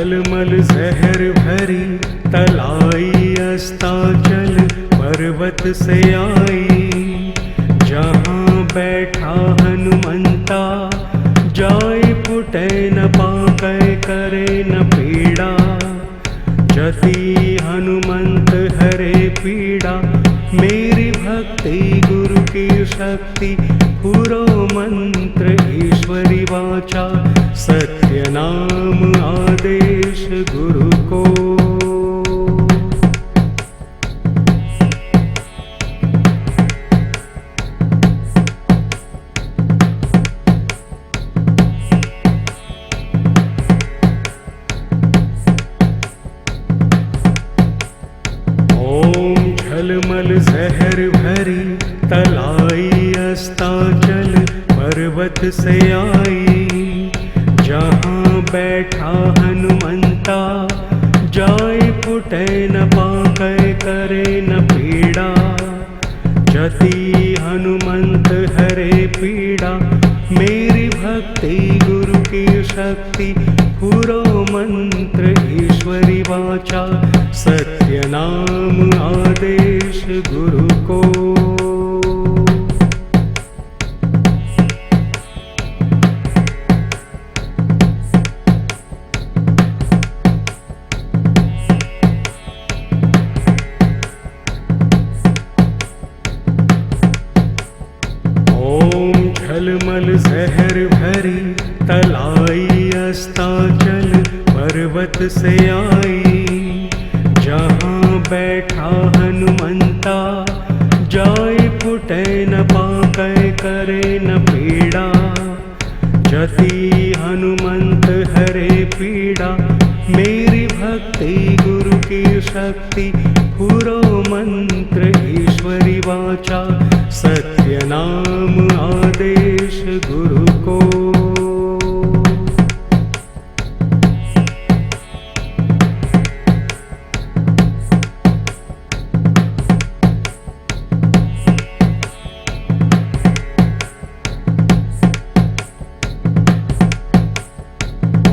झलमल जहर भरी तलाई अस्ताचल पर्वत से आई। जहाँ बैठा हनुमंता जाय पुटै न पाकै करे न पीड़ा। जति हनुमंत हरे पीड़ा मेरी भक्ति गुरु की शक्ति। पुरो मंत्र ईश्वरी वाचा सत्य नाम आदेश गुरु को। ओम झलमल जहर भरी तलाई अस्ताचल पर्वत से आई। जहाँ बैठा हनुमंता जाय पुटै न पाकै करे न पीड़ा। जति हनुमंत हरे पीड़ा मेरी भक्ति गुरु की शक्ति। पुरो मंत्र ईश्वरी वाचा सत्य नाम आदेश गुरु को। ओम झलमल जहर भरी तलाई अस्ताचल पर्वत से आई। जहाँ बैठा हनुमंता जाय पुटै न पाकै करे न पीड़ा। जति हनुमंत हरे पीड़ा मेरी भक्ति गुरु की शक्ति। पुरो मंत्र ईश्वरी वाचा सत्य नाम आदेश गुरु को।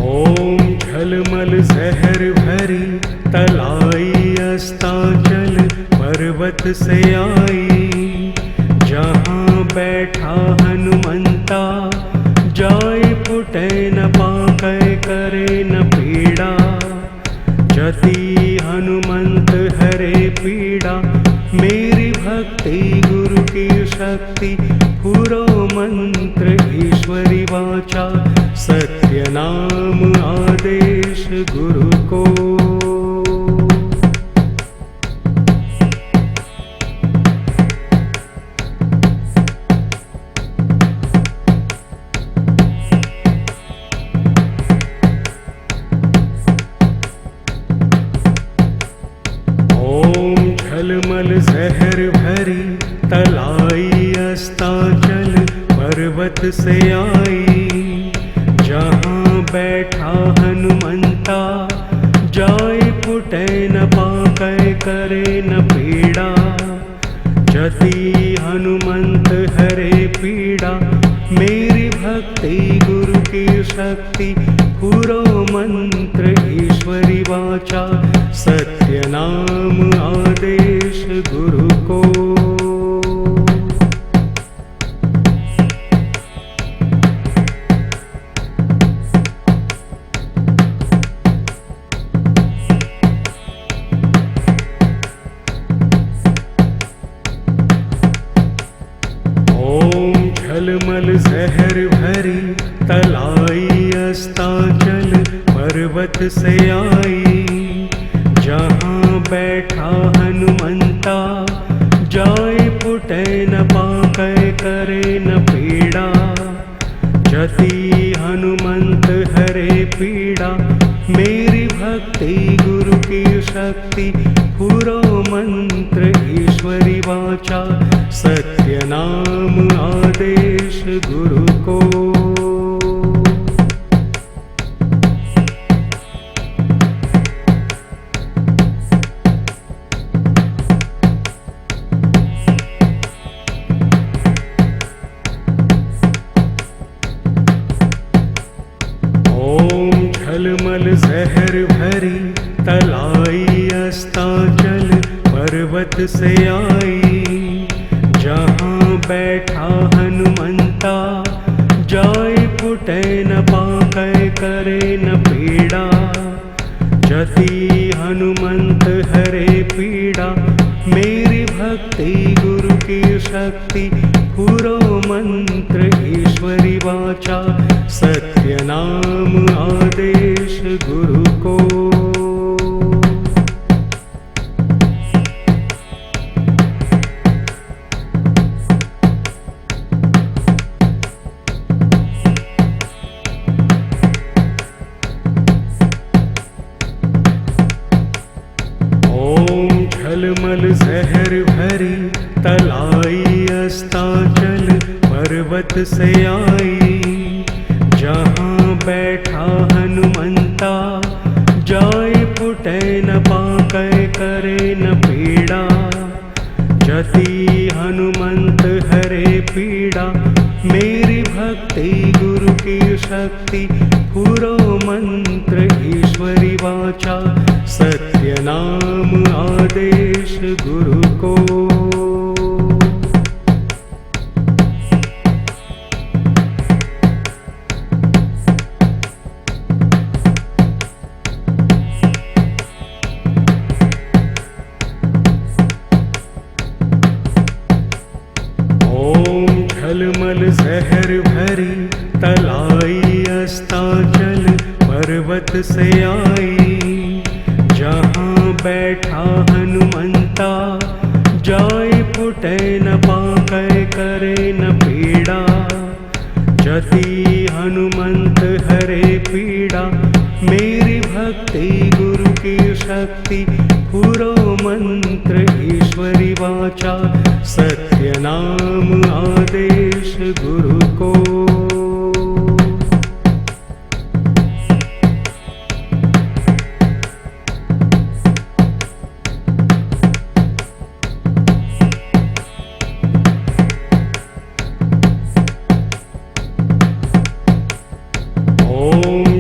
ओम झलमल जहर भरी तलाई अस्ताचल पर्वत से आई। जहाँ बैठा हनुमंता जाय पुटै न पाकै करे न पीड़ा। जति हनुमंत हरे पीड़ा मेरी भक्ति गुरु की शक्ति। पुरो मंत्र ईश्वरी वाचा सत्य नाम आदेश गुरु को। ओम झलमल जहर भरी तलाई अस्ताचल पर्वत से आई। जहाँ बैठा हनुमंता जाय पुटै न पाकै करे न पीड़ा। जति हनुमंत हरे पीड़ा मेरी भक्ति गुरु की शक्ति। पुरो मंत्र ईश्वरी वाचा सत्य नाम आदेश गुरु को। ओम झलमल जहर भरी तलाई अस्ताचल पर्वत से आई। जहाँ बैठा हनुमंता जाय पुटै न पाकै करे न पीड़ा। जति हनुमंत हरे पीड़ा मेरी भक्ति गुरु की शक्ति। पुरो मंत्र ईश्वरी वाचा सत्य नाम आदेश गुरु को। ओम झलमल जहर से आई। जहाँ बैठा हनुमंता जाय फुटे न पाकै करे न पीड़ा। जति हनुमंत हरे पीड़ा मेरी भक्ति गुरु की शक्ति। पुरो मंत्र ईश्वरी वाचा सत्य नाम आदेश गुरु को। झलमल जहर भरी तलाई अस्ताचल पर्वत से आई। जहाँ बैठा हनुमंता जाय फुटे न पाकै करे न पीड़ा। जति हनुमंत हरे पीड़ा मेरी भक्ति गुरु की शक्ति। पुरो मंत्र ईश्वरी वाचा सत्य नाम आदेश गुरु को। ओम झलमल जहर भरी तलाई अस्ताचल पर्वत से आई। जहाँ बैठा हनुमंता जाय फुटे न पाकै करे न पीड़ा। जति हनुमंत हरे पीड़ा मेरी भक्ति गुरु की शक्ति। पुरो मंत्र ईश्वरी वाचा सत्य नाम आदेश गुरु को।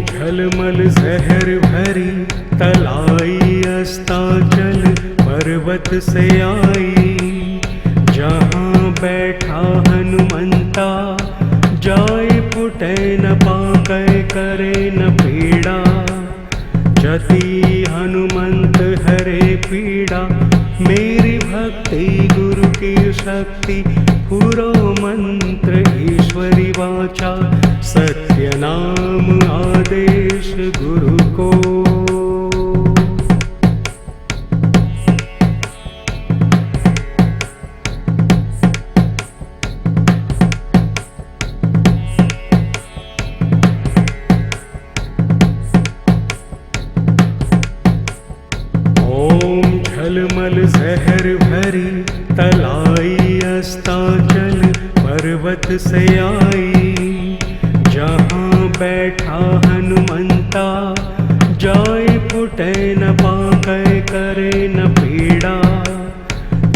झलमल जहर भरी तलाई अस्ताचल पर्वत से आई। जहाँ बैठा हनुमंता जाय फुटे न पाकै करे न पीड़ा। जति हनुमंत हरे पीड़ा मेरी भक्ति गुरु की शक्ति। पुरो मंत्र ईश्वरी वाचा सत्य नाम आदेश गुरु को। ओम झलमल जहर भरी तलाई अस्ताचल पर्वत से आई। जहाँ बैठा हनुमंता जाय फुटे न पाकै करे न पीड़ा।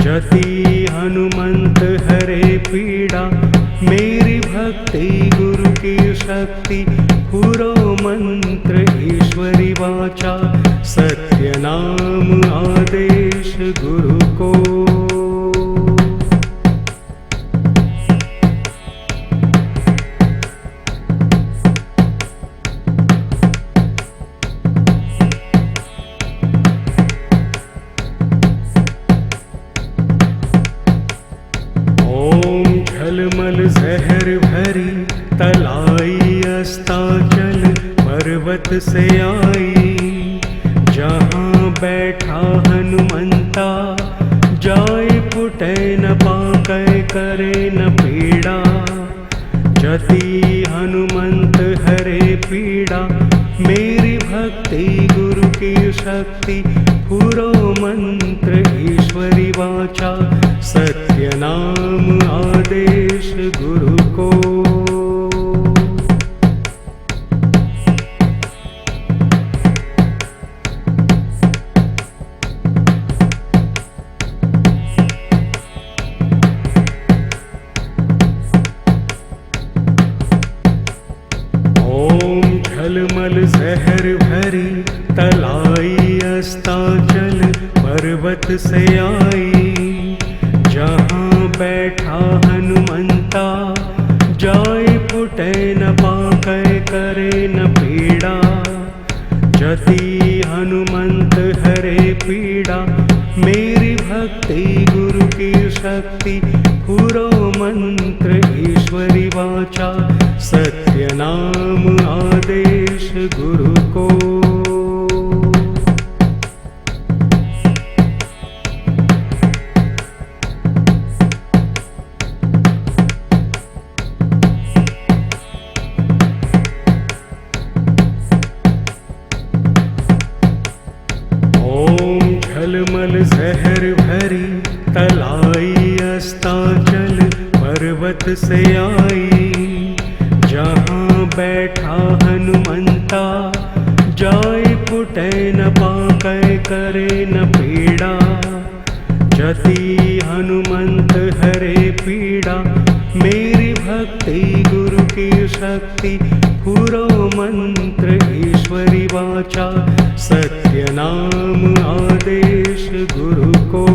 जति हनुमंत हरे पीड़ा मेरी भक्ति गुरु की शक्ति। पुरो मंत्र ईश्वरी वाचा सत्य नाम आदेश गुरु को। झलमल जहर भरी तलाई अस्ताचल पर्वत से आई। जहाँ बैठा हनुमंता जाय फुटे न पाकै करे न पीड़ा। जति हनुमंत हरे पीड़ा मेरी भक्ति गुरु की शक्ति। पुरो मंत्र ईश्वरी वाचा सत्य नाम आदेश गुरु को। झलमल जहर भरी तलाई अस्ताचल पर्वत से आई। जहाँ बैठा हनुमंता जाय फुटे न पाकै करे न पीड़ा। जति हनुमंत हरे पीड़ा मेरी भक्ति गुरु की शक्ति। पुरो मंत्र ईश्वरी वाचा सत्य नाम आदेश गुरु को। झलमल जहर भरी तलाई अस्ताचल पर्वत से आई। जहाँ बैठा हनुमंता जाय फुटे न पाकै करे न पीड़ा। जति हनुमंत हरे पीड़ा मेरी भक्ति गुरु की शक्ति। पुरो मंत्र ईश्वरी वाचा सत्य नाम आदेश गुरु को।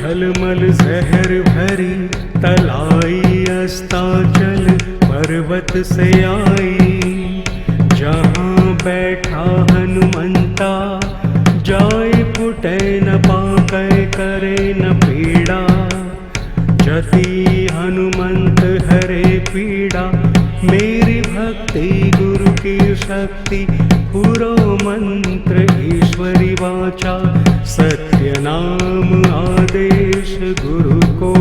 झलमल जहर भरी तलाई अस्ताचल पर्वत से आई। जहाँ बैठा हनुमंता जाय फुटे न पाकै करे न पीड़ा। जति हनुमंत हरे पीड़ा मेरी भक्ति गुरु की शक्ति। पुरो मंत्र ईश्वरी वाचा सत्य नाम आदेश गुरु को।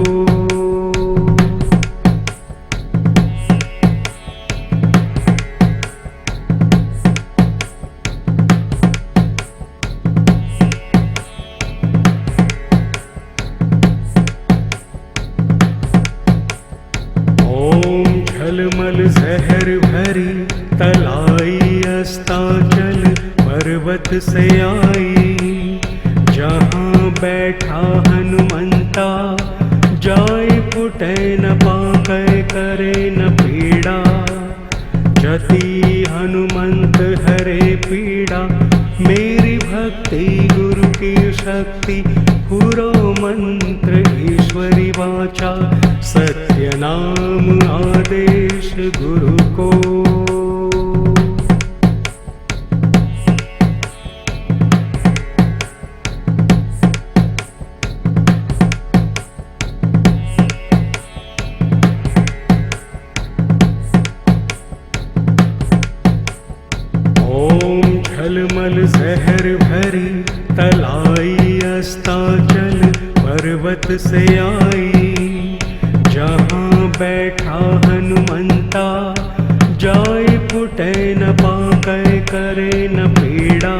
झलमल जहर भरी तलाई अस्ताचल पर्वत से आई। जहाँ बैठा हनुमंता जाय फुटे न पाकै करे न पीड़ा। जति हनुमंत हरे पीड़ा मेरी भक्ति गुरु की शक्ति। पुरो मंत्र ईश्वरी वाचा सत्य नाम आदेश गुरु को। झलमल जहर भरी तलाई अस्ताचल पर्वत से आई। जहाँ बैठा हनुमंता जाय फुटे न पाकै करे न पीड़ा।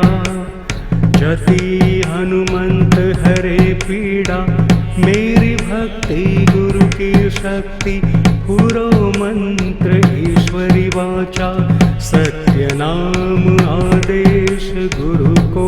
जति हनुमंत हरे पीड़ा मेरी भक्ति गुरु की शक्ति। पुरो मंत्र ईश्वरी वाचा सत्य नाम आदेश गुरु को।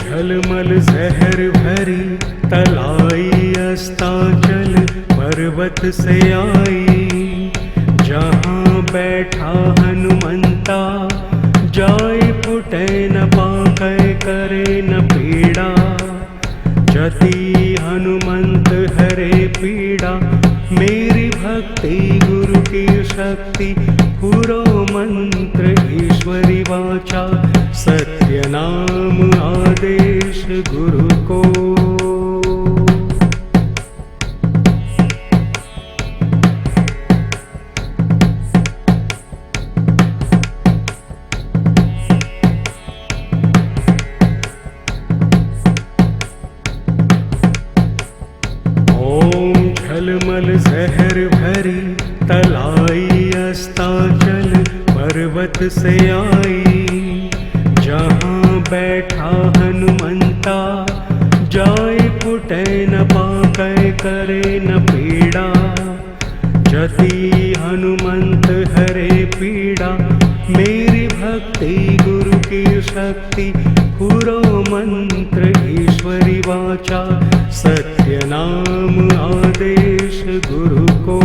झलमल जहर भरी तलाई अस्ताचल पर्वत से आई। जहाँ बैठा हनुमंता जाय फुटे न पाकै करे न पीड़ा। जति हनुमंत हरे पीड़ा मेरी भक्ति गुरु की शक्ति। पुरो मंत्र ईश्वरी वाचा सत्य नाम आदेश गुरु को। पर्वत से आई। जहाँ बैठा हनुमंता, जाय फुटे न पाकै करे न पीड़ा। जति हनुमंत हरे पीड़ा, मेरी भक्ति गुरु की शक्ति। पुरो मंत्र ईश्वरी वाचा, सत्य नाम आदेश गुरु को।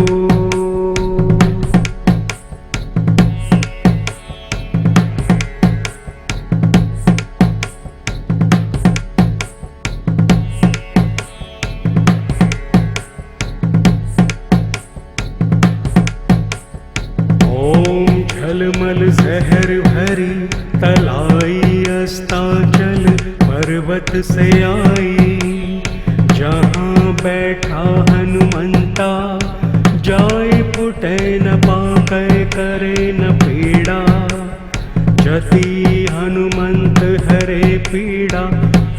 झलमल जहर भरी तलाई अस्ताचल, पर्वत से आई। जहाँ बैठा हनुमंता, जाय फुटे न पाकै करे न पीड़ा। जति हनुमंत हरे पीड़ा,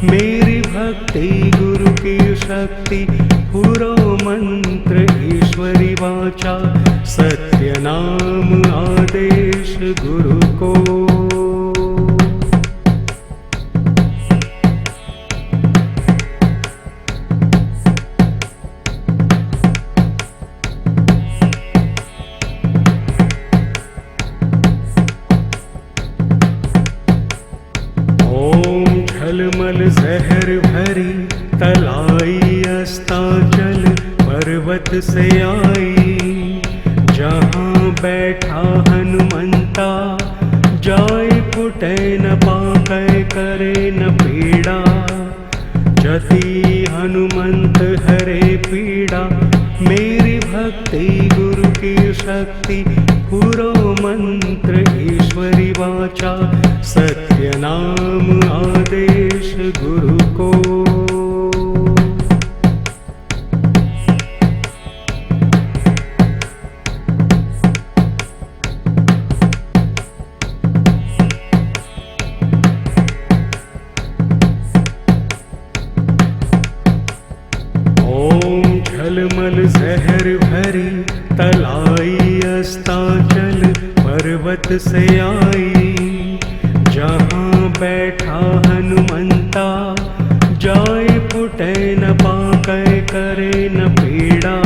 मेरी भक्ति गुरु की शक्ति। पुरो मंत्र ईश्वरी वाचा, सत्य नाम आदेश गुरु को। ओम झलमल जहर भरी तलाई अस्ताचल, पर्वत से आई। जहाँ बैठा हनुमंता, जाय फुटे न पाकै करे न पीड़ा। जति हनुमंत हरे पीड़ा, मेरी भक्ति गुरु की शक्ति। पुरो मंत्र ईश्वरी वाचा, सत्य नाम आदेश गुरु को। झलमल जहर भरी तलाई अस्ताचल, पर्वत से आई। जहाँ बैठा हनुमंता, जाय फुटे न पाकै करे न पीड़ा।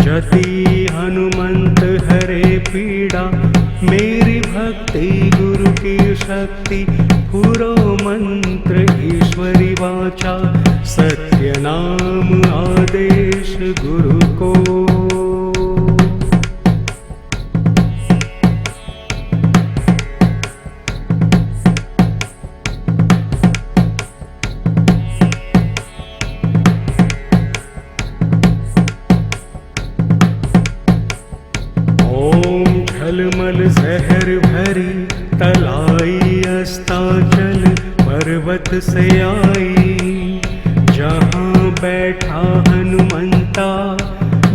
जति हनुमंत हरे पीड़ा, मेरी भक्ति गुरु की शक्ति। पुरो मंत्र ईश्वरी वाचा, सत्य नाम आदेश गुरु को। ओम झलमल जहर भरी तलाई अस्ताचल, पर्वत से आई। जहाँ बैठा हनुमंता,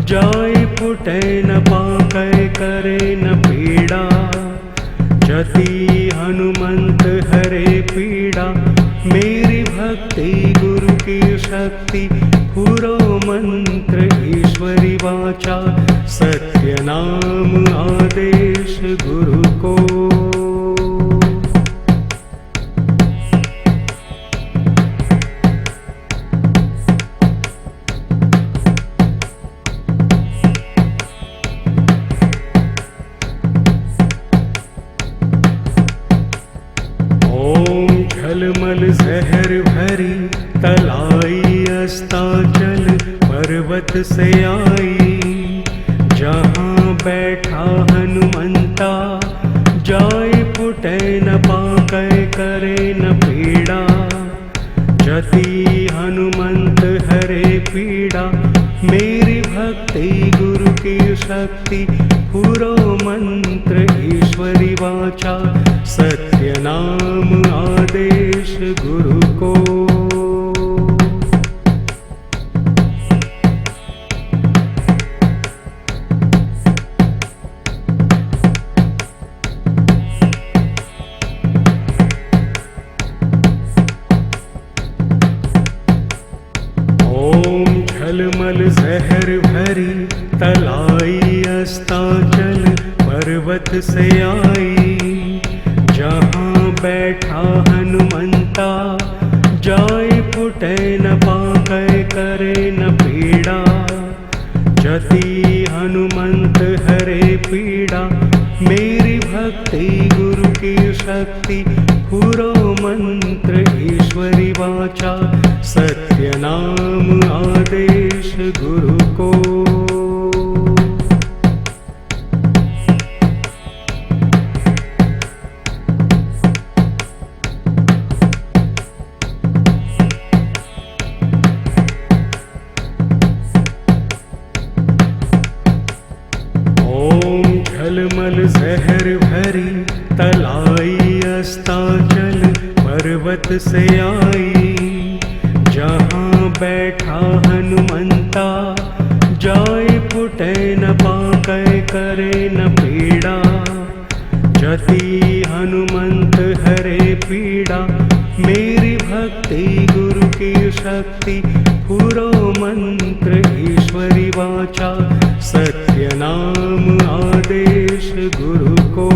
जाय फुटे न पाकै करे न पीड़ा। जति हनुमंत हरे पीड़ा, मेरी भक्ति गुरु की शक्ति। पुरो मंत्र ईश्वरी वाचा, सत्य नाम आदेश गुरु को। झलमल जहर भरी तलाई अस्ताचल, पर्वत से आई। जहाँ बैठा हनुमंता, जाय फुटे न पाकै करे न पीड़ा। जति हनुमंत हरे पीड़ा, मेरी भक्ति गुरु की शक्ति। पुरो मंत्र ईश्वरी वाचा, सत्य नाम आदेश गुरु को। झलमल जहर भरी तलाई अस्ताचल, पर्वत पर्वत से आई। जहाँ बैठा हनुमंता जाय फुटे न पाकै करे न पीड़ा। जति हनुमंत हरे पीड़ा मेरी भक्ति गुरु की शक्ति। पुरो मंत्र ईश्वरी वाचा सत्य नाम आदेश गुरु को। झलमल जहर भरी तलाई अस्ताचल पर्वत से आई। जहाँ बैठा हनुमंता जाय फुटे न पाकै करे न पीड़ा। जति हनुमंत हरे पीड़ा मेरी भक्ति गुरु की शक्ति। पुरो मंत्र ईश्वरी वाचा सत्य नाम आदेश गुरु को।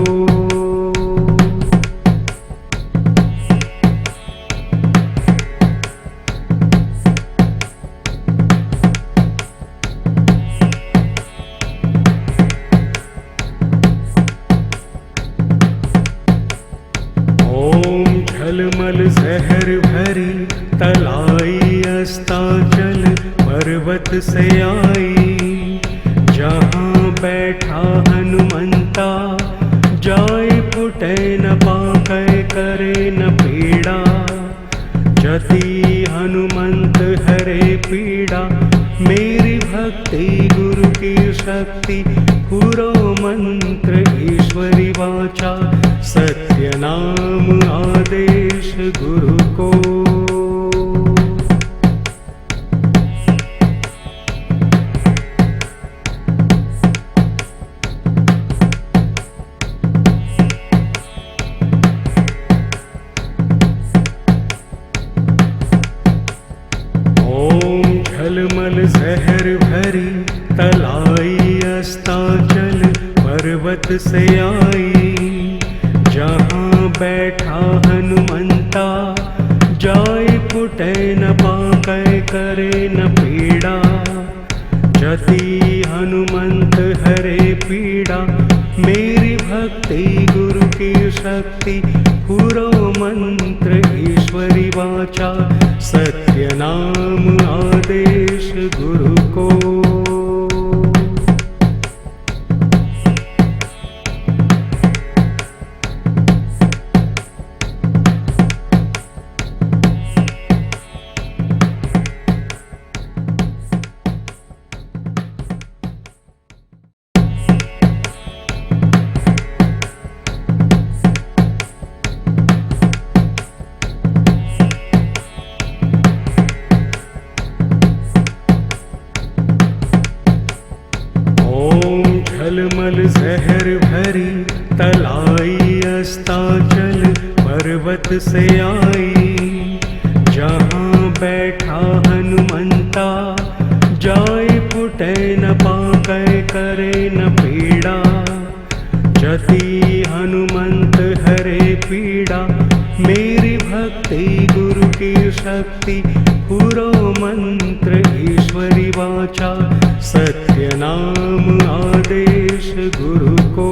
ओम झलमल जहर भरी तलाई अस्ताचल पर्वत से आई। जहाँ बैठा हनुमंता जाय फुटे न पाकै करे न पीड़ा। जति हनुमंत हरे पीड़ा मेरी भक्ति गुरु की शक्ति। पुरो मंत्र ईश्वरी वाचा सत्य नाम आदेश गुरु को। झलमल जहर भरी तलाई अस्ताचल पर्वत से आई। जहाँ बैठा हनुमंता जाय फुटे न पाकै करे न पीड़ा। जति हनुमंत हरे पीड़ा मेरी भक्ति गुरु की शक्ति। पुरो मंत्र ईश्वरी वाचा सत्य नाम आदेश गुरु को। झलमल जहर भरी तलाई अस्ताचल पर्वत से आई। जहाँ बैठा हनुमंता जाय फुटे न पाकै करे न पीड़ा। जति हनुमंत हरे पीड़ा मेरी भक्ति गुरु की शक्ति। पुरो मंत्र ईश्वरी वाचा सत्य नाम आदेश गुरु को।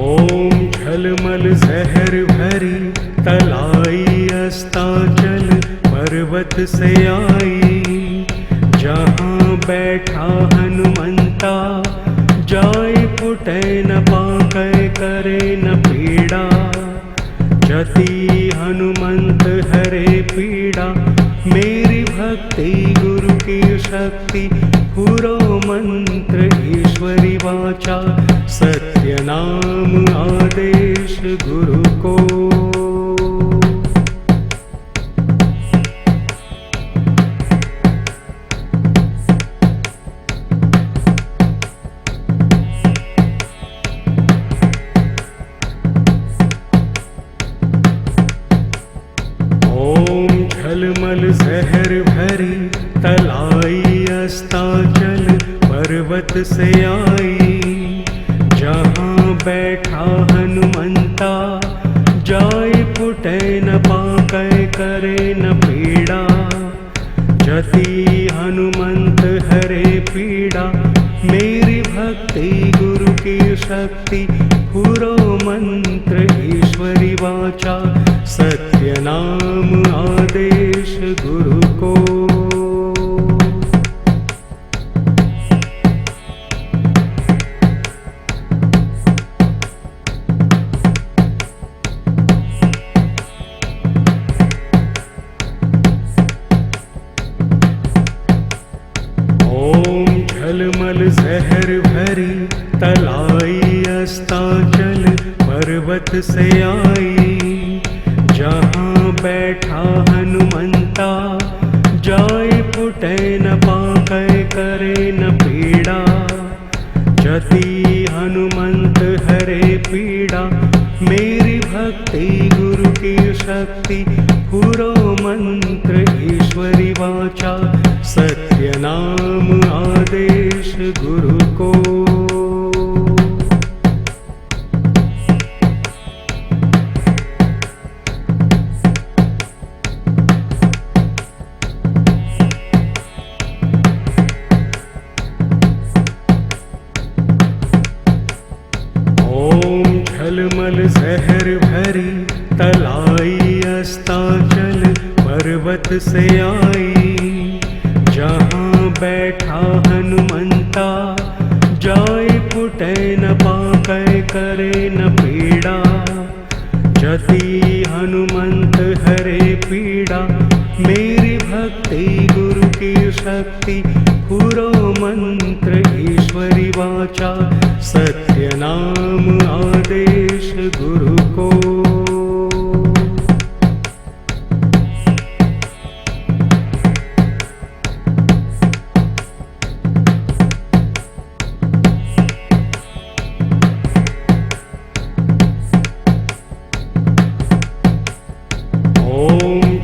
ओम झलमल जहर भरी तलाई अस्ताचल पर्वत से आई। जहाँ बैठा हनुमंता जाय फुटे न पाकै करे न पीड़ा। जति हनुमंत हरे पीड़ा मेरी भक्ति गुरु की शक्ति। पुरो मंत्र ईश्वरी वाचा सत्य नाम आदेश गुरु को। पर्वत से आई। जहाँ बैठा हनुमंता जाय फुटे न पाकै करे न पीड़ा। जति हनुमंत हरे पीड़ा मेरी भक्ति गुरु की शक्ति। पुरो मंत्र ईश्वरी वाचा सत्य नाम आदेश गुरु को। झलमल जहर भरी तलाई अस्ताचल पर्वत से आई। जहाँ बैठा हनुमंता जाय फुटे न पाकै करे न पीड़ा। जति हनुमंत हरे पीड़ा मेरी भक्ति गुरु की शक्ति। पुरो मंत्र ईश्वरी वाचा सत्य नाम आदेश गुरु को। ओम झलमल जहर भरी तलाई अस्ताचल पर्वत से आई। जहाँ बैठा हनुमंता जाय फुटे न पाकै करे न पीड़ा। जति हनुमंत हरे पीड़ा मेरी भक्ति गुरु की शक्ति। पुरो मंत्र ईश्वरी वाचा सत्य नाम आदेश गुरु को।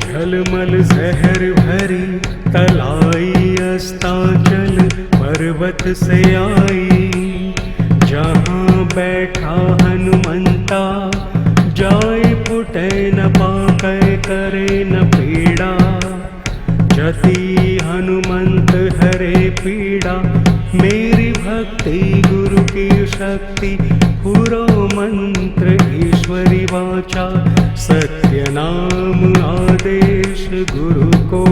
झलमल जहर भरी तलाई अस्ताचल पर्वत से आई। जहाँ बैठा हनुमंता जाय फुटे न पाकै करे न पीड़ा। जति हनुमंत हरे पीड़ा मेरी भक्ति गुरु की शक्ति। पुरो मंत्र ईश्वरी वाचा सत्य नाम आदेश गुरु को।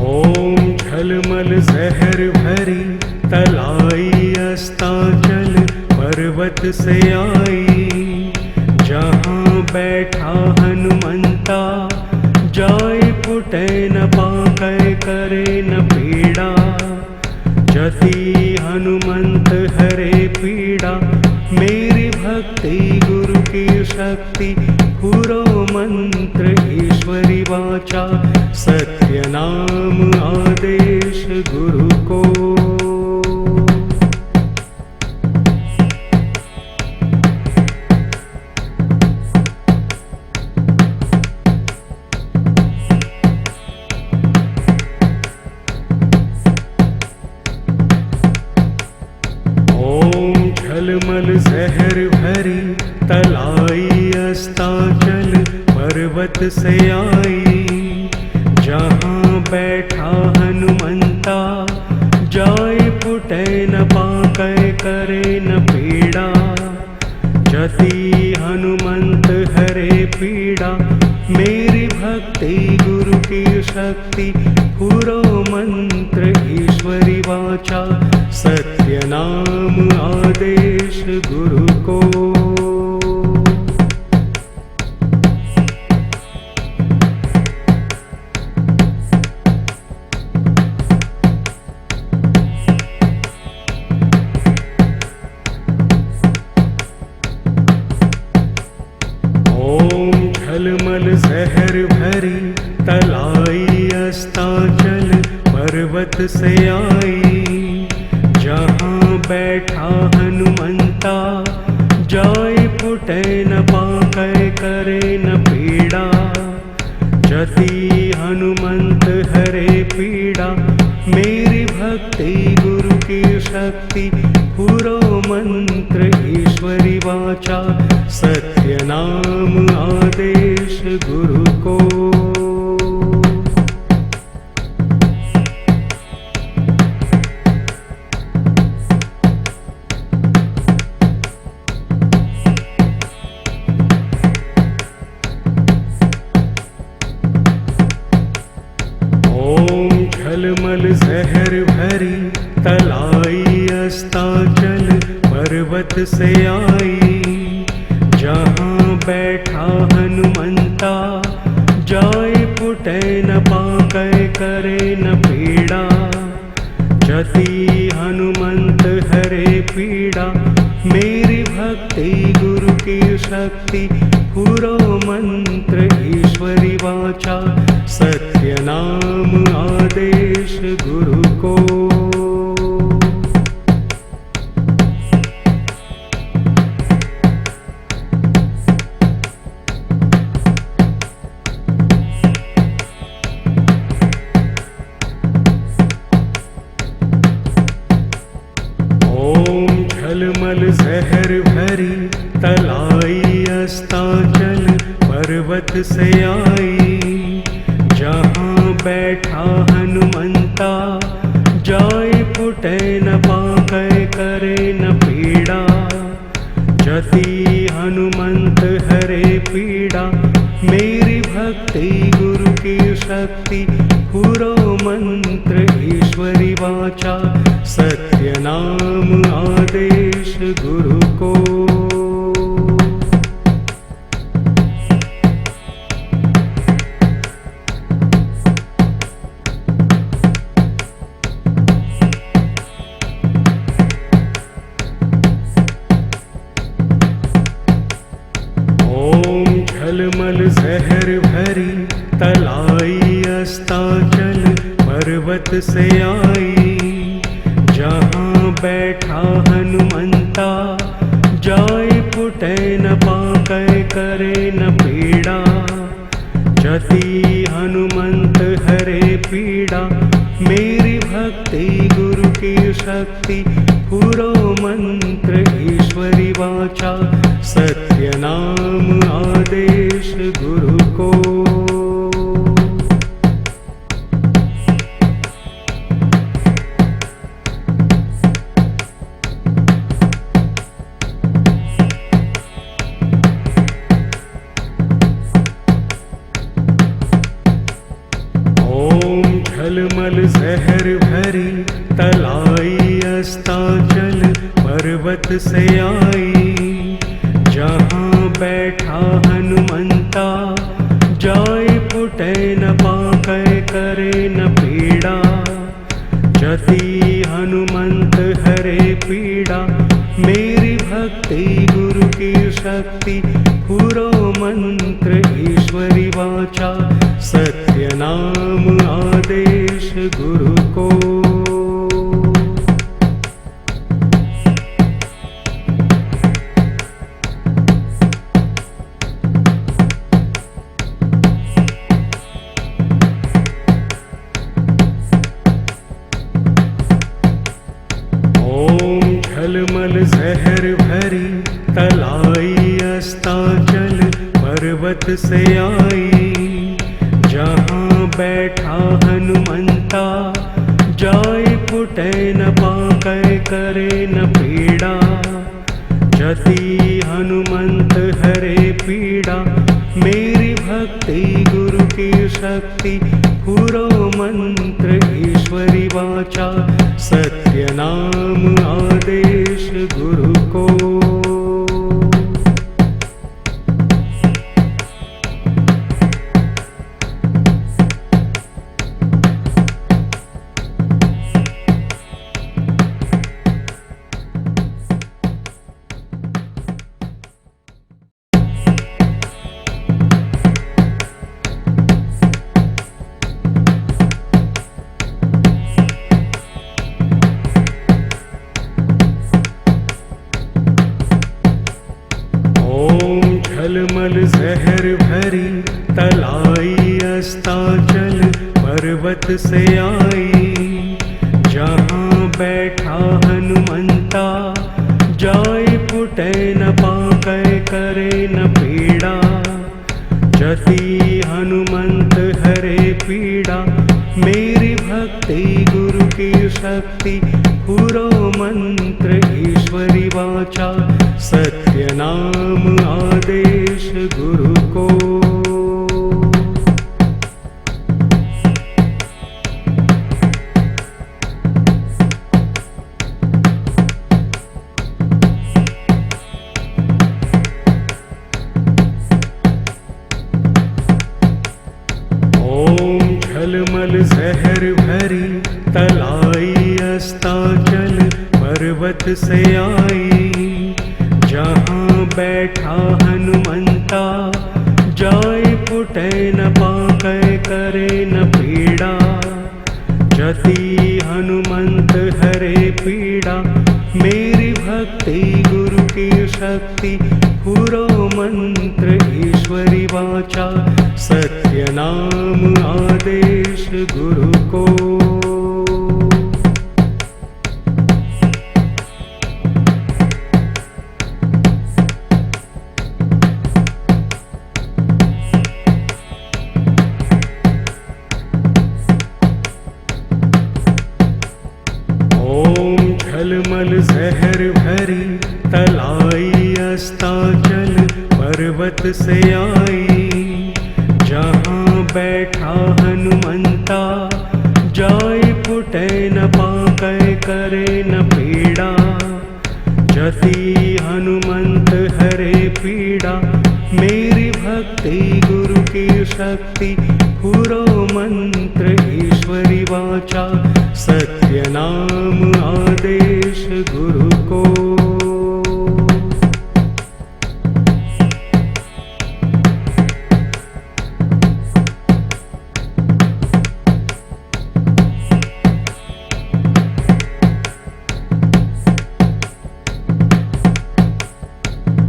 ओम झलमल जहर भरी तलाई अस्ताचल पर्वत से आई। जहाँ बैठा हनुमंता जाय फुटे न पाकै करे न पीड़ा। जति हनुमंत हरे पीड़ा मेरी भक्ति गुरु की शक्ति। पुरो मंत्र ईश्वरी वाचा सत्य नाम आदेश गुरु को। झलमल जहर भरी तलाई अस्ताचल पर्वत से आई। जहाँ बैठा हनुमंता जाय फुटे न पाकै करे न पीड़ा। जति हनुमंत हरे पीड़ा मेरी भक्ति गुरु की शक्ति। पुरो मंत्र ईश्वरी वाचा सत्य नाम आदेश गुरु को। झलमल जहर भरी तलाई अस्ताचल पर्वत से आई। बैठा हनुमंता, जाय पुटै न पाकै करे न पीड़ा। जति हनुमंत हरे पीड़ा, मेरी भक्ति गुरु की शक्ति। पुरो मंत्र ईश्वरी वाचा, सत्य नाम आदेश गुरु को। झलमल जहर भरी तलाई, अस्ताचल पर्वत से आई। जहाँ बैठा हनुमंता, जाय पुटै न पाकै करे न पीड़ा। जति हनुमंत हरे पीड़ा, मेरी भक्ति गुरु की शक्ति। पुरो मंत्र ईश्वरी वाचा, सत्य नाम आदेश गुरु को। ओम झलमल जहर भरी तलाई, अस्ताचल पर्वत से आई। जहाँ बैठा हनुमंता, जाय पुटै न पाकै करे न पीड़ा। जति हनुमंत हरे पीड़ा, मेरी भक्ति गुरु की शक्ति। पुरो मंत्र ईश्वरी वाचा, सत्य नाम आदेश गुरु को। झलमल जहर भरी तलाई, अस्ताचल पर्वत से आई। जहाँ बैठा हनुमंता, जाय पुटै न पाकै करे न पीड़ा। जति हनुमंत हरे पीड़ा, मेरी भक्ति गुरु की शक्ति। पुरो मंत्र ईश्वरी वाचा, सत्य नाम आदेश गुरु को। ओम झलमल जहर भरी तलाई, अस्ताचल पर्वत से आई। जहाँ बैठा हनुमंता, जाय पुटै न पाकै करे न पीड़ा। जति हनुमंत हरे पीड़ा, मेरी भक्ति गुरु की शक्ति। पुरो मंत्र ईश्वरी वाचा, सत्य नाम आदेश गुरु को। झलमल जहर भरी तलाई, अस्ताचल पर्वत से आई। जहाँ बैठा हनुमंता, जाय पुटै न पाकै करे न पीड़ा। जति हनुमंत हरे पीड़ा, मेरी भक्ति गुरु की शक्ति। पुरो मंत्र ईश्वरी वाचा, सत्य नाम आदेश गुरु को। झलमल जहर भरी तलाई अस्ताचल पर्वत से आई। जहाँ बैठा हनुमंता जाय पुटै न पाकै करे न पीड़ा। जति हनुमंत हरे पीड़ा मेरी भक्ति गुरु की शक्ति। पुरो मंत्र ईश्वरी वाचा सत्य नाम आदेश गुरु को। ओम झलमल जहर भरी तलाई अस्ताचल पर्वत से आई। जहाँ बैठा हनुमंता जाय पुटै न पाकै करे न पीड़ा। जति हनुमंत हरे पीड़ा मेरी भक्ति गुरु की शक्ति। पुरो मंत्र ईश्वरी वाचा सत्य नाम आदेश गुरु को। झलमल जहर भरी तलाई अस्ताचल पर्वत से आई। जहाँ बैठा हनुमंता जाय पुटै न पाकै करे न पीड़ा। जति हनुमंत हरे पीड़ा मेरी भक्ति गुरु की शक्ति। पुरो मंत्र ईश्वरी वाचा सत्य नाम आदेश गुरु को।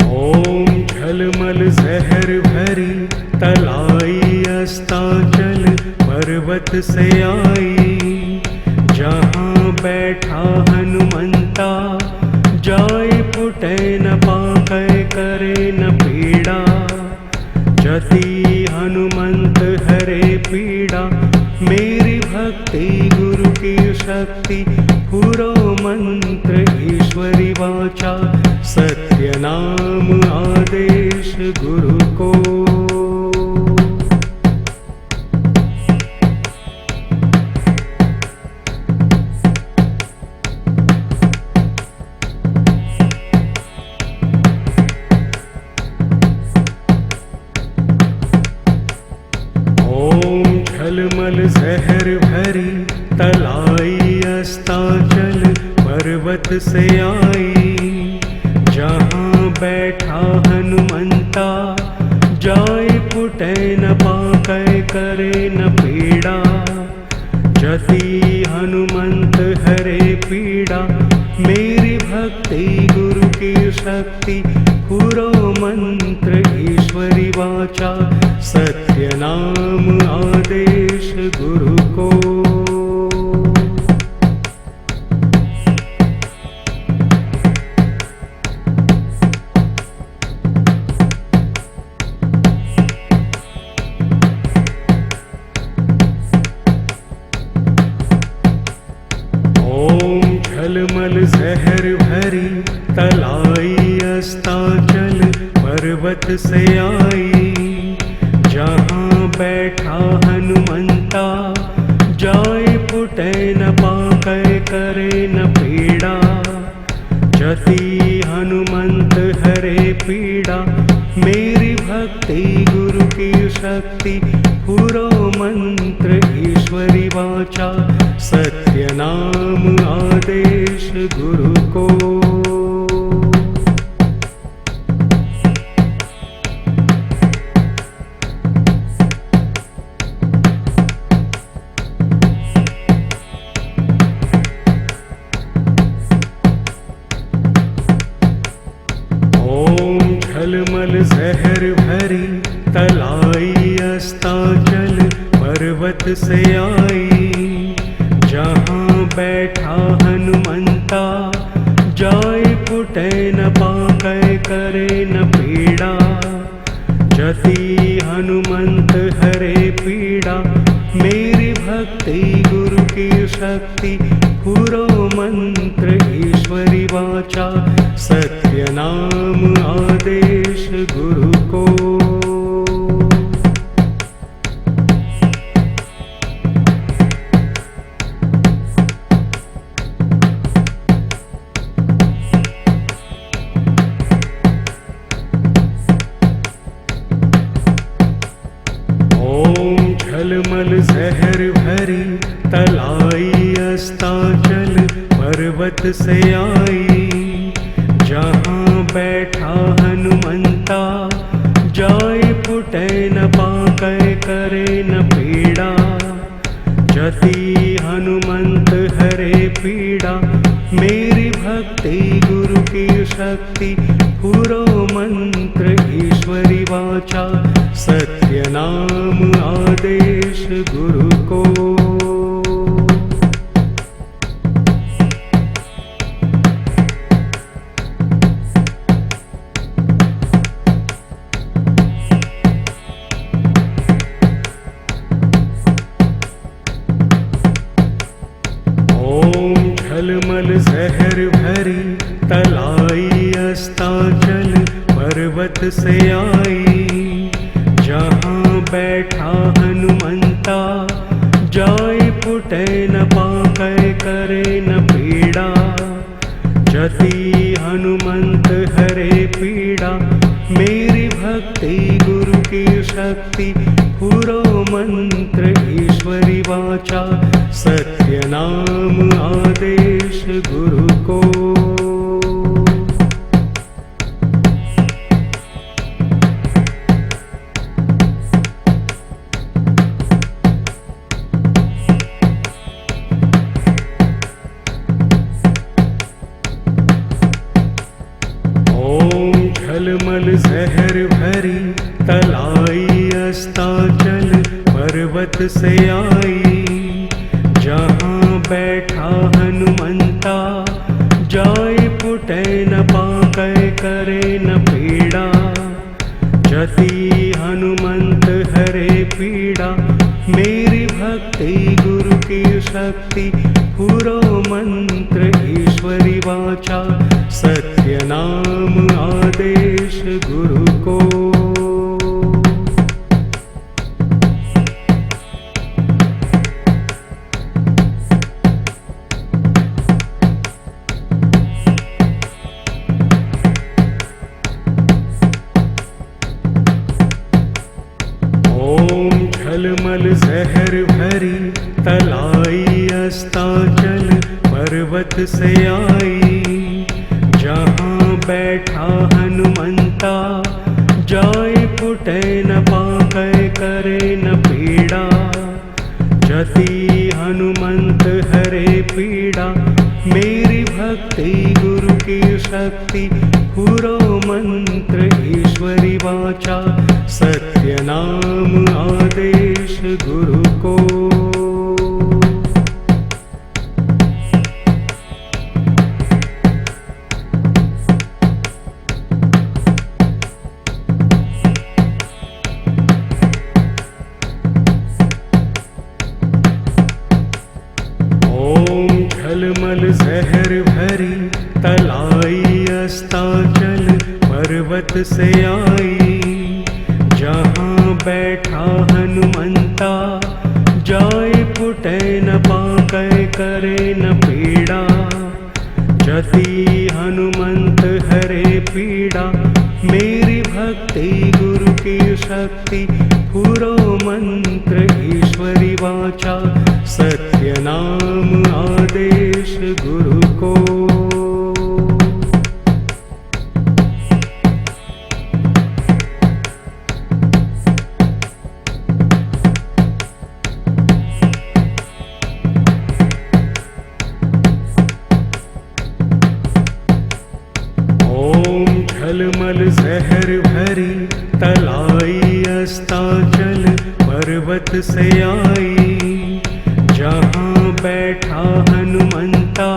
ओम झलमल जहर भरी तलाई अस्ताचल पर्वत से आई। जहाँ बैठा हनुमंता जाय पुटै न पाकै करे न पीड़ा। जति हनुमंत हरे पीड़ा मेरी भक्ति गुरु की शक्ति। पुरो मंत्र ईश्वरी वाचा सत्य नाम आदेश गुरु को। झलमल जहर भरी तलाई अस्ताचल पर्वत से आई। जहाँ बैठा हनुमंता जाय पुटै न पाकै करे न पीड़ा। जति हनुमंत हरे पीड़ा मेरी भक्ति गुरु की शक्ति। पुरो मंत्र ईश्वरी वाचा सत्य नाम आदेश गुरु को। ओम झलमल जहर भरी तलाई अस्ताचल पर्वत से आई। जहाँ बैठा हनुमंता जाय पुटै न पाकै करे न पीड़ा। जति हनुमंत हरे पीड़ा मेरी भक्ति गुरु की शक्ति। पुरो मंत्र ईश्वरी वाचा सत्य नाम आदेश गुरु को। झलमल जहर भरी तलाई अस्ताचल पर्वत से आई। जहाँ बैठा हनुमंता जाय फुटे न पाकै करे न पीड़ा। जति हनुमंत हरे पीड़ा मेरी भक्ति गुरु की शक्ति। पुरो मंत्र ईश्वरी वाचा सत्य नाम आदेश गुरु को। ओम झलमल जहर भरी तलाई अस्ताचल पर्वत से आई। जहाँ बैठा हनुमंता जाय फुटे न पाकै करे न पीड़ा। जति हनुमंत हरे पीड़ा मेरी भक्ति गुरु की शक्ति। पुरो मंत्र ईश्वरी वाचा सत्य नाम आदेश गुरु को। ओम झलमल जहर भरी तलाई अस्ताचल पर्वत से आई। जहाँ बैठा हनुमंता जाय फुटे न पाकै करे न पीड़ा। जति हनुमंत हरे पीड़ा मेरी भक्ति गुरु की शक्ति। पुरो मंत्र ईश्वरी वाचा सत्य नाम आदेश गुरु को। ओम झलमल जहर भरी तलाई अस्ताचल पर्वत से आई। जहाँ बैठा हनुमंता जाय फुटे न पाकै करे न पीड़ा। जति हनुमंत हरे पीड़ा मेरी भक्ति गुरु की शक्ति। पुरो मंत्र ईश्वरी वाचा सत्य नाम आदेश गुरु को। ओम झलमल जहर भरी तलाई अस्ताचल पर्वत से आई। जहाँ बैठा हनुमंता जाय फुटे न पाकै करे न पीड़ा। जति हनुमंत हरे पीड़ा मेरी भक्ति गुरु की शक्ति। पुरो मंत्र ईश्वरी वाचा सत्य नाम आदेश गुरु को। ओम झलमल जहर भरी तलाई अस्ताचल पर्वत से आई। जहाँ बैठा हनुमंता जाय फुटे न पाकै करे न पीड़ा। जति हनुमंत हरे पीड़ा मेरी भक्ति गुरु की शक्ति। पुरो मंत्र ईश्वरी वाचा सत्य नाम आदेश गुरु को। झलमल जहर भरी तलाई अस्ताचल पर्वत से आई। जहाँ बैठा हनुमंता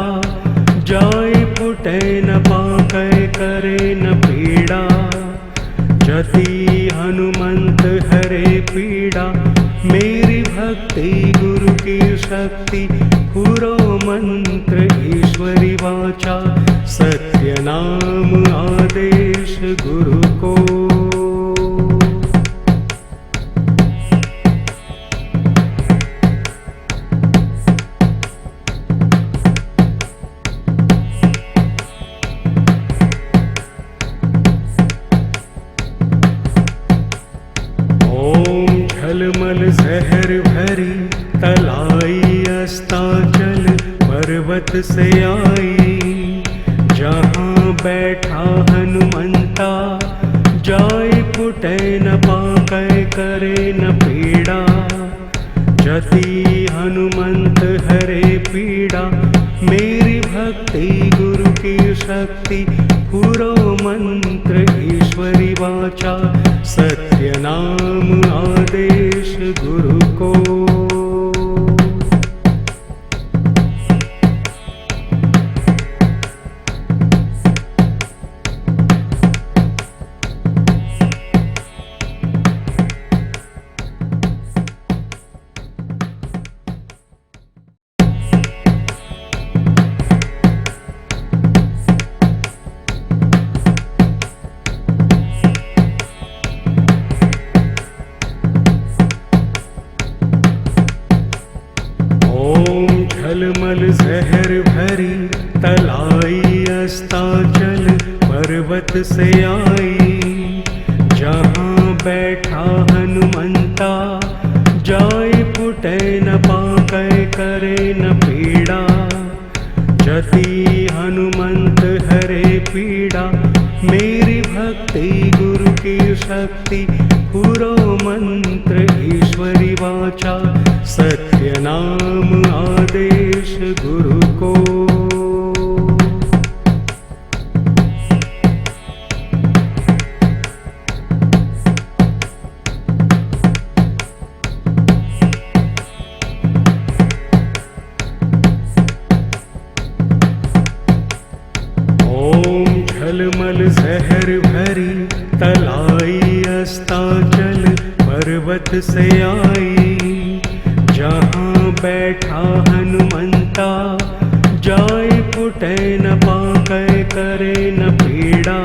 जाय फुटे न पाकै करे न पीड़ा। जति हनुमंत हरे पीड़ा मेरी भक्ति गुरु की शक्ति। पुरो मंत्र ईश्वरी वाचा सत्य नाम आदेश गुरु को। ओम झलमल जहर भरी तलाई अस्ताचल पर्वत से आई। जहाँ बैठा हनुमंता जाय फुटे न पाकै करे न पीड़ा। जति हनुमंत हरे पीड़ा मेरी भक्ति गुरु की शक्ति। पुरो मंत्र ईश्वरी वाचा सत्य नाम आदेश गुरु को। झलमल जहर भरी तलाई अस्ताचल पर्वत से आई। जहाँ बैठा हनुमंता जाय फुटे न पाकै करे न पीड़ा। जति हनुमंत हरे पीड़ा मेरी भक्ति गुरु की शक्ति। पुरो मंत्र ईश्वरी वाचा सत्य नाम आदेश गुरु को। ओम झलमल जहर भरी तलाई अस्ताचल पर्वत से आई। जहाँ बैठा हनुमंता जाय फुटे न पाकै करे न पीड़ा।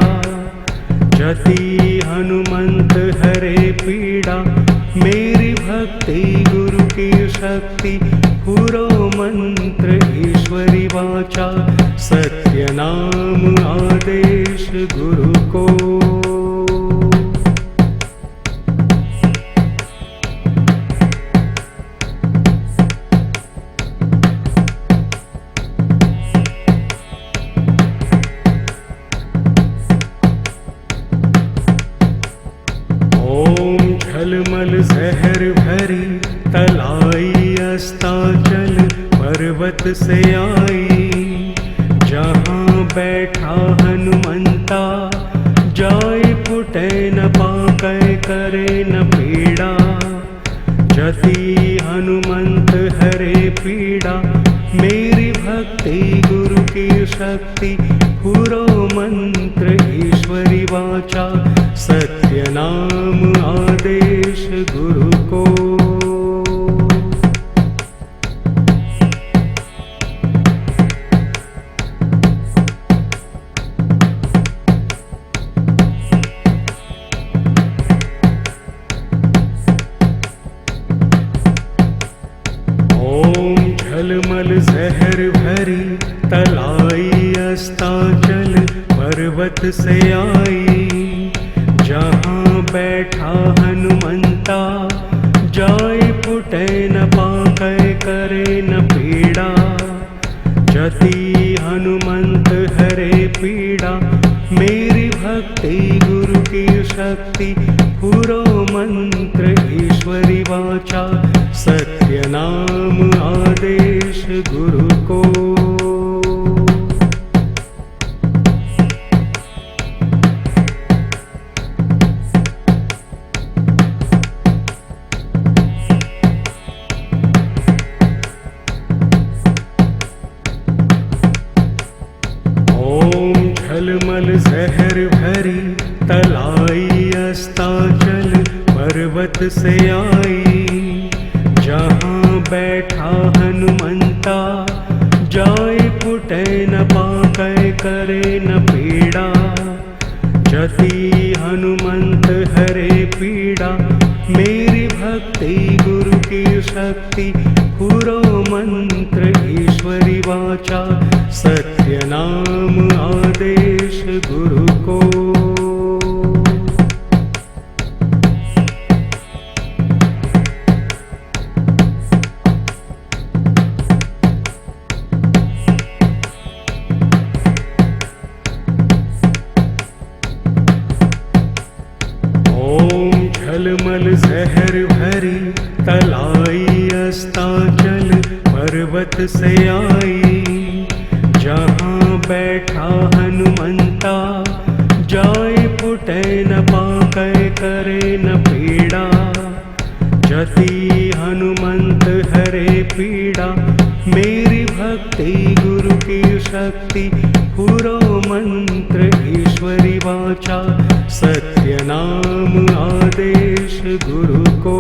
जति हनुमंत हरे पीड़ा मेरी भक्ति गुरु की शक्ति। पुरो मंत्र ईश्वरी वाचा सत्य नाम आदेश गुरु को। झलमल जहर भरी तलाई अस्ताचल पर्वत से आई। जहाँ बैठा हनुमंता जाय फुटे न पाकै करे न पीड़ा। जति हनुमंत हरे पीड़ा मेरी भक्ति गुरु की शक्ति। पुरो मंत्र ईश्वरी वाचा सत्य नाम आदेश गुरु को। ओम झलमल जहर भरी तलाई अस्ताचल पर्वत से आई। जहाँ बैठा हनुमंता जाय फुटे न पाकै करे न पीड़ा। जति हनुमंत हरे पीड़ा मेरी भक्ति गुरु की शक्ति। पुरो मंत्र ईश्वरी वाचा सत्य नाम आदेश गुरु को। झलमल जहर भरी तलाई अस्ताचल पर्वत से आई। जहाँ बैठा हनुमंता जाय पुटै न पाकै करे न पीड़ा। जति हनुमंत हरे पीड़ा मेरी भक्ति गुरु की शक्ति। पुरो मंत्र ईश्वरी वाचा सत्य नाम आदेश गुरु को। झलमल जहर भरी तलाई अस्ताचल पर्वत से आई। जहाँ बैठा हनुमंता जाय पुटै न पाकै करे न पीड़ा। जति हनुमंत हरे पीड़ा मेरी भक्ति गुरु की शक्ति। पुरो मंत्र ईश्वरी वाचा सत्य नाम आदेश गुरु को।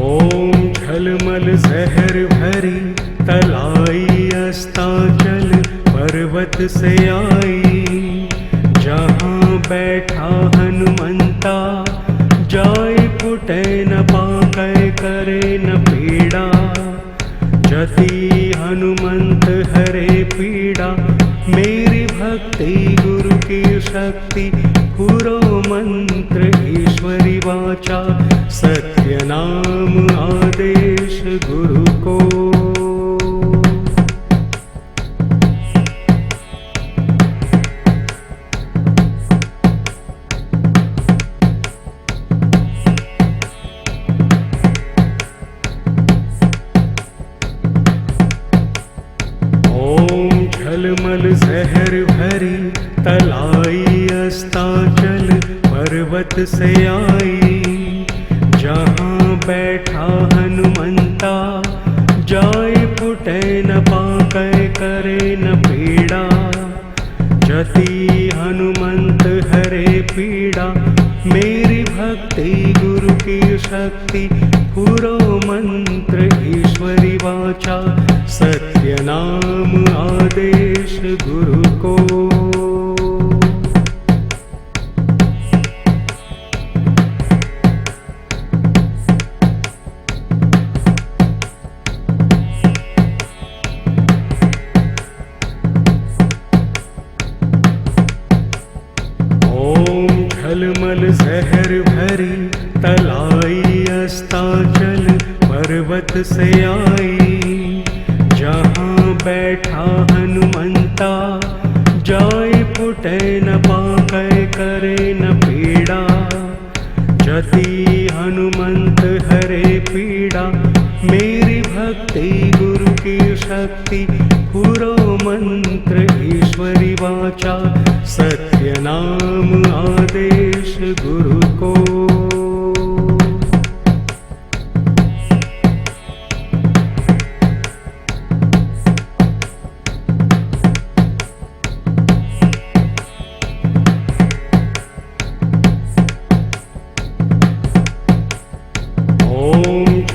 ओम झलमल जहर भरी तलाई अस्ताचल पर्वत से आई। जहाँ बैठा हनुमंता जाय पुटै न पाकै करे न पीड़ा। जति हनुमंत हरे पीड़ा मेरी भक्ति गुरु की शक्ति। पुरो मंत्र ईश्वरी वाचा सत्य नाम आदेश गुरु को। झलमल जहर भरी तलाई अस्ताचल पर्वत से आई। जहाँ बैठा हनुमंता जाय पुटै न पाकै करे न पीड़ा। जति हनुमंत हरे पीड़ा मेरी भक्ति गुरु की शक्ति। पुरो मंत्र ईश्वरी वाचा सत्य नाम आदेश गुरु को। ओम झलमल जहर भरी तलाई अस्ताचल पर्वत से आई। जहाँ बैठा हनुमंता जाय पुटै न पाकै करे न पीड़ा। जति हनुमंत हरे पीड़ा मेरी भक्ति गुरु की शक्ति। पुरो मंत्र ईश्वरी वाचा सत्य नाम आदेश गुरु को।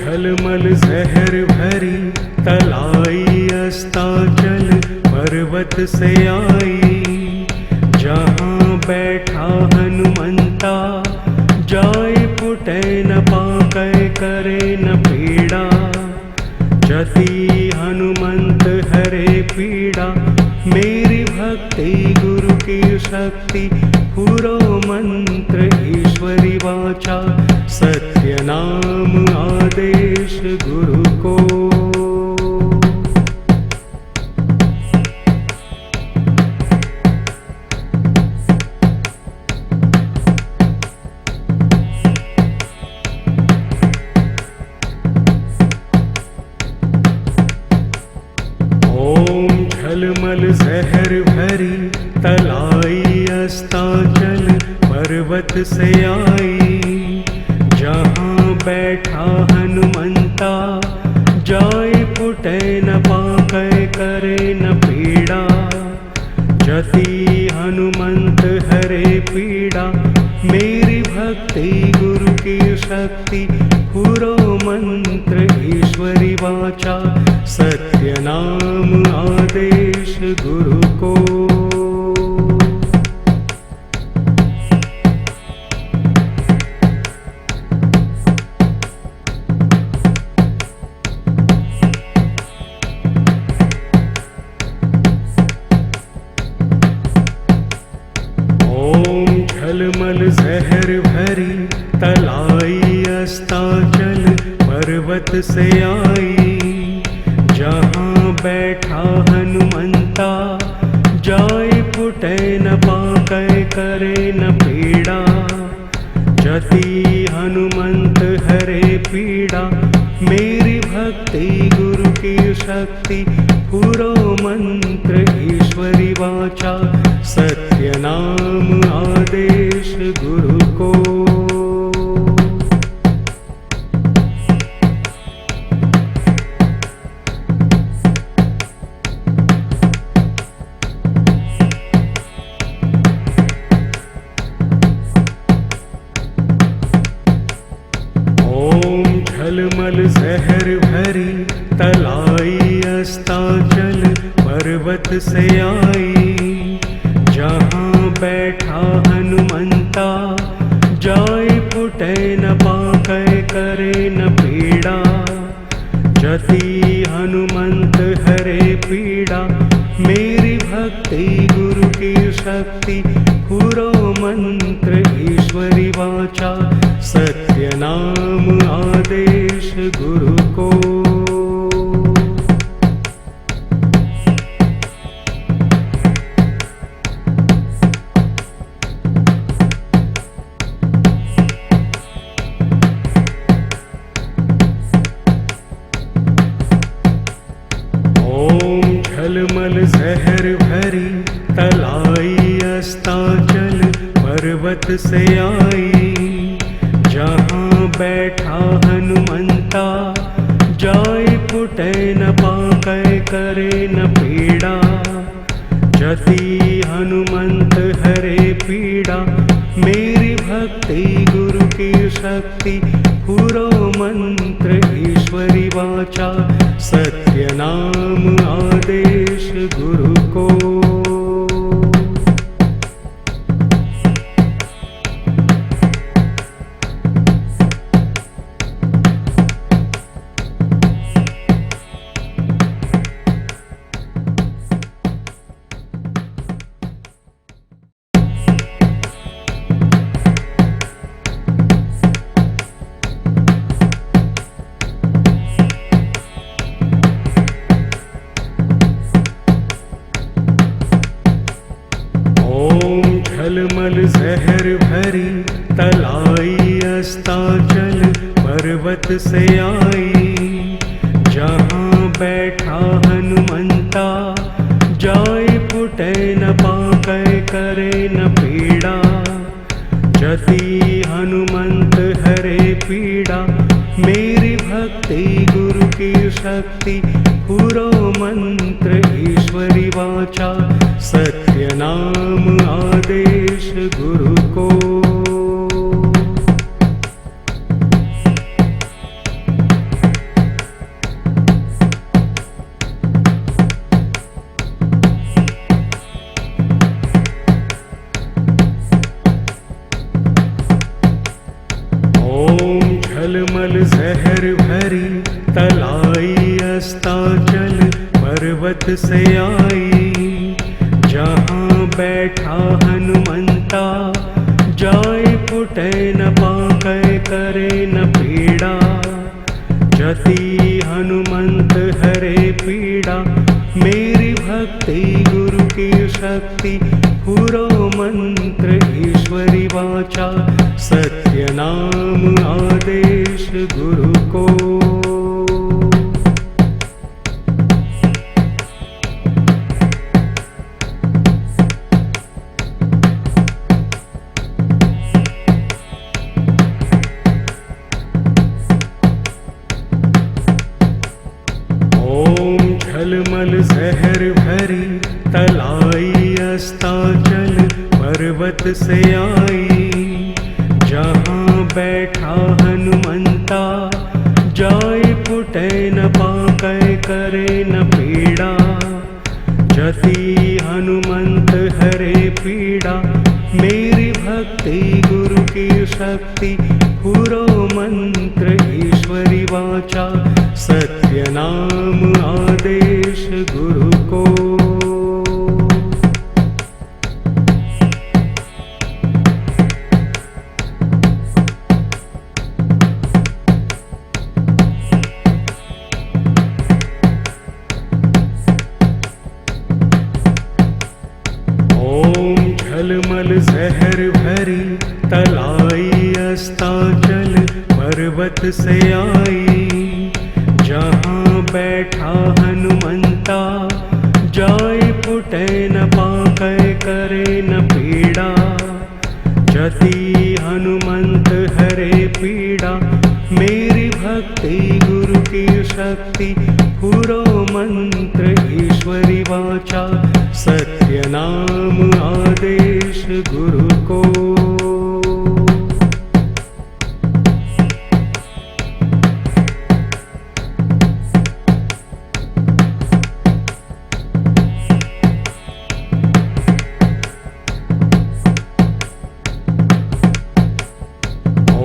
झलमल जहर भरी तलाई अस्ताचल पर्वत से आई। जहाँ बैठा हनुमंता जाय पुटै न पाकै करे न पीड़ा। जति हनुमंत हरे पीड़ा मेरी भक्ति गुरु की शक्ति। पुरो मंत्र ईश्वरी वाचा सत्य नाम आदेश गुरु को। झलमल जहर पर्वत से आई। जहाँ बैठा हनुमंता जाय फुटे न पाकै करे न पीड़ा। जति हनुमंत हरे पीड़ा मेरी भक्ति गुरु की शक्ति। पुरो मंत्र ईश्वरी वाचा सत्य नाम आदेश गुरु को। झलमल जहर भरी तलाई अस्ताचल पर्वत से आई। जहाँ बैठा हनुमंता जाय फुटे न पाकै करे न पीड़ा। जति हनुमंत हरे पीड़ा मेरी भक्ति गुरु की शक्ति। पुरो मंत्र ईश्वरी वाचा सत्य नाम आदेश गुरु को। ओम झलमल जहर भरी तलाई अस्ताचल पर्वत से आई। जहाँ बैठा हनुमंता जाय फुटे न पाकै करे न पीड़ा। जति हनुमंत हरे पीड़ा मेरी भक्ति गुरु की शक्ति। पुरो मंत्र ईश्वरी वाचा सत्य नाम आदेश गुरु को। झलमल जहर भरी तलाई अस्ताचल पर्वत से आई। जहाँ बैठा हनुमंता जाय फुटे न पाकै करे न पीड़ा। जति हनुमंत हरे पीड़ा मेरी भक्ति गुरु की शक्ति। पुरो मंत्र ईश्वरी वाचा सत्य नाम आदेश गुरु को। झलमल जहर भरी तलाई अस्ताचल पर्वत से आई। जहाँ बैठा हनुमंता जाय फुटे न पाकै करे न पीड़ा। जति हनुमंत हरे पीड़ा मेरी भक्ति गुरु की शक्ति। पुरो मंत्र ईश्वरी वाचा सत्य नाम आदेश गुरु को। ओम झलमल जहर भरी तलाई अस्ताचल पर्वत से आई। जहाँ बैठा हनुमंता जाय फुटे न पाकै करे न पीड़ा। जति हनुमंत हरे पीड़ा मेरी भक्ति गुरु की शक्ति। पुरो मंत्र ईश्वरी वाचा सत्य नाम आदेश गुरु को। अस्ताचल पर्वत से आई। जहाँ बैठा हनुमंता जाय फुटे न पाकै करे न पीड़ा। जति हनुमंत हरे पीड़ा मेरी भक्ति गुरु की शक्ति। पुरो मंत्र ईश्वरी वाचा सत्य नाम आदेश गुरु को। झलमल जहर भरी तलाई अस्ताचल पर्वत से आई। जहाँ बैठा हनुमंता जाय फुटे न पाकै करे न पीड़ा। जति हनुमंत हरे पीड़ा मेरी भक्ति गुरु की शक्ति। पुरो मंत्र ईश्वरी वाचा सत्य नाम आदेश गुरु को।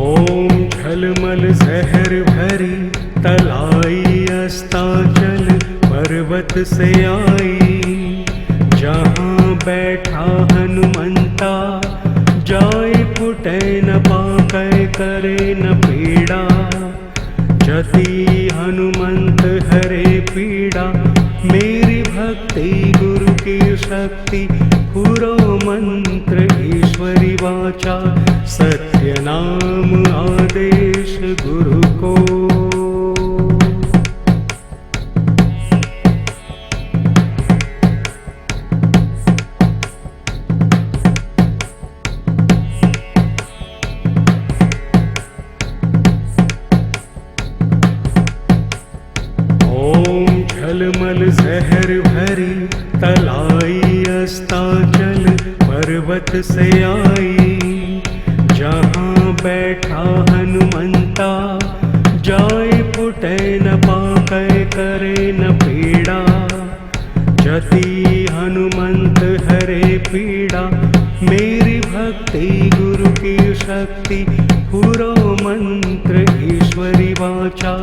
ओम झलमल जहर भरी तलाई अस्ताचल पर्वत से आई। जहाँ बैठा हनुमंता जाय फुटे न पाकै करे न पीड़ा। जति हनुमंत हरे पीड़ा मेरी भक्ति गुरु की शक्ति। पुरो मंत्र ईश्वरी वाचा सत्य नाम आदेश गुरु को। झलमल जहर भरी तलाई अस्ताचल पर्वत से आई। जहाँ बैठा हनुमंता जाय फुटे न पाकै करे न पीड़ा। जति हनुमंत हरे पीड़ा मेरी भक्ति गुरु की शक्ति। पुरो मंत्र ईश्वरी वाचा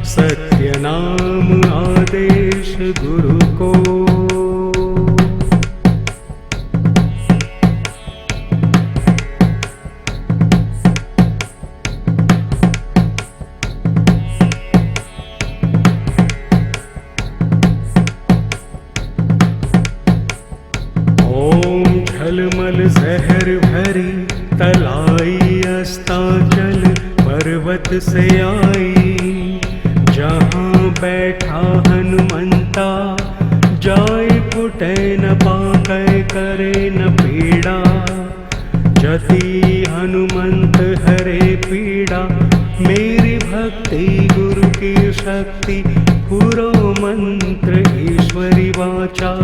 सत्य नाम आदेश गुरु को। ओम झलमल जहर भरी तलाई अस्ताचल पर्वत से आई। जहाँ बैठा हनुमंता जाय फुटे न पाकै करे न पीड़ा। जति हनुमंत हरे पीड़ा मेरी भक्ति गुरु की शक्ति। पुरो मंत्र ईश्वरी वाचा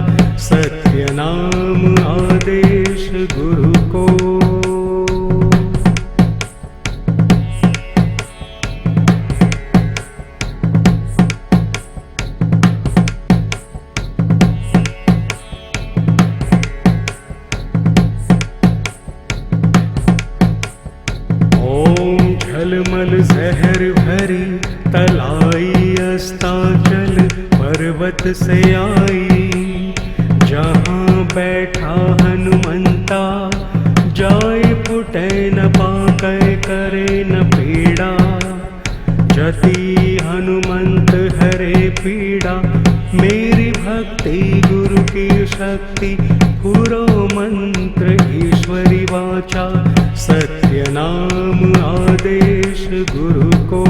सत्य नाम आदेश गुरु को। झलमल जहर भरी तलाई अस्ताचल पर्वत से आई। जहाँ बैठा हनुमंता जाय फुटे न पाकै करे न पीड़ा। जति हनुमंत हरे पीड़ा मेरी भक्ति गुरु की शक्ति। पुरो मंत्र ईश्वरी वाचा सत्य नाम आदेश गुरु को।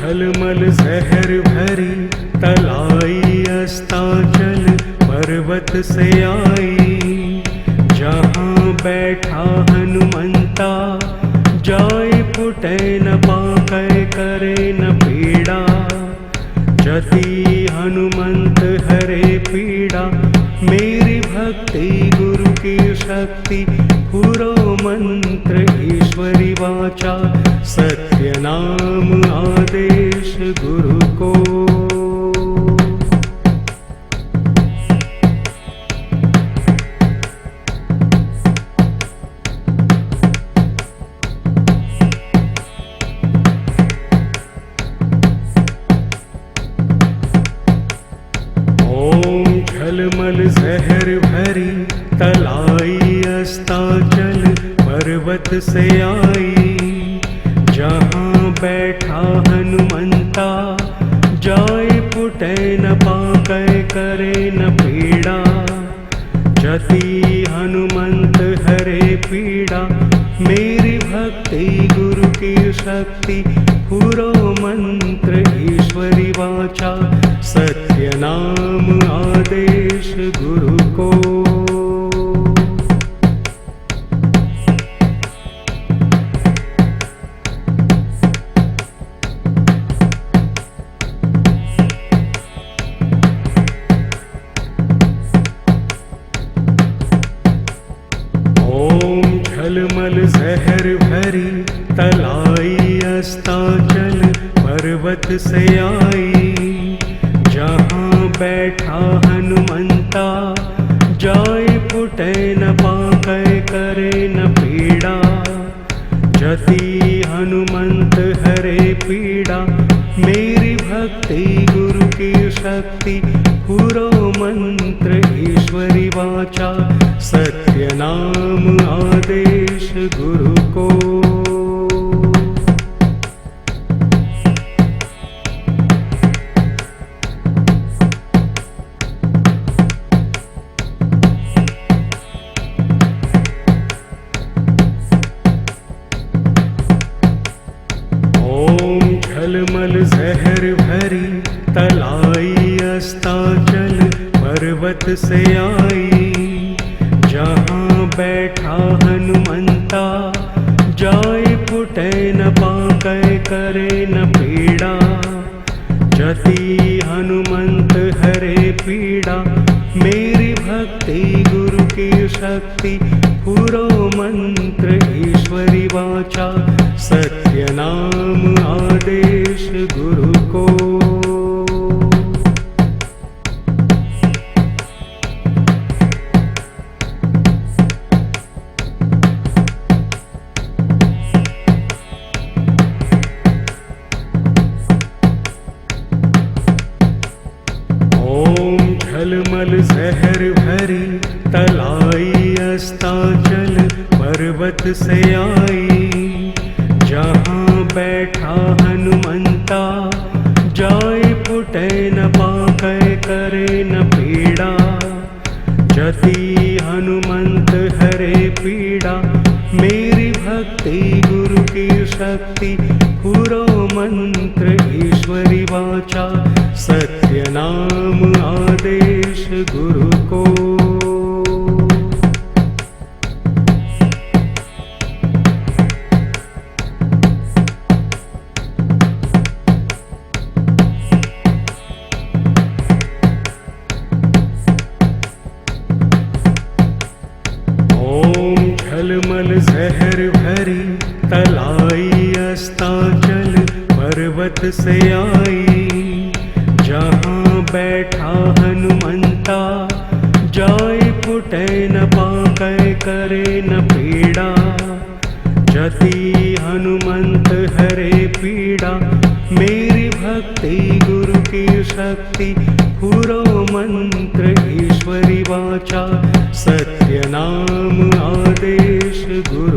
झलमल जहर भरी तलाई अस्ताचल पर्वत से आई। जहाँ बैठा हनुमंता जाय फुटे न पाकै करे न पीड़ा। जति हनुमंत हरे पीड़ा मेरी भक्ति गुरु की शक्ति। पुरो मंत्र ईश्वरी वाचा सत्य नाम आदेश गुरु को। झलमल जहर भरी तलाई अस्ताचल पर्वत से आई। जहाँ बैठा हनुमंता जाय फुटे न पाकै करे न पीड़ा। जति हनुमंत हरे पीड़ा मेरी भक्ति गुरु की शक्ति। पुरो मंत्र ईश्वरी वाचा सत्य नाम आदेश गुरु को। ओम झलमल जहर भरी तलाई अस्ताचल पर्वत से आई। जहाँ बैठा हनुमंता जाय फुटे न पाकै करे न पीड़ा। जति हनुमंत हरे पीड़ा मेरी भक्ति गुरु की शक्ति। पुरो मंत्र ईश्वरी वाचा सत्य नाम आदेश गुरु को। झलमल जहर भरी तलाई अस्ताचल पर्वत से आई। जहाँ बैठा हनुमंता जाय फुटे न पाकै करे न पीड़ा। जति हनुमंत हरे पीड़ा मेरी भक्ति गुरु की शक्ति। पुरो मंत्र ईश्वरी वाचा सत्य नाम आदेश गुरु को। ओम झलमल जहर भरी तलाई अस्ताचल पर्वत से आई। जहाँ बैठा हनुमंता जाय फुटे न पाकै करे न पीड़ा। जति हनुमंत हरे पीड़ा मेरी भक्ति गुरु की शक्ति। पुरो मंत्र ईश्वरी वाचा सत्य नाम आदेश गुरु को। झलमल जहर भरी तलाई अस्ताचल पर्वत से आई। जहाँ बैठा हनुमंता जाय फुटे न पाकै करे न पीड़ा। जति हनुमंत हरे पीड़ा मेरी भक्ति गुरु की शक्ति। पुरो मंत्र ईश्वरी वाचा सत्य नाम आदेश गुरु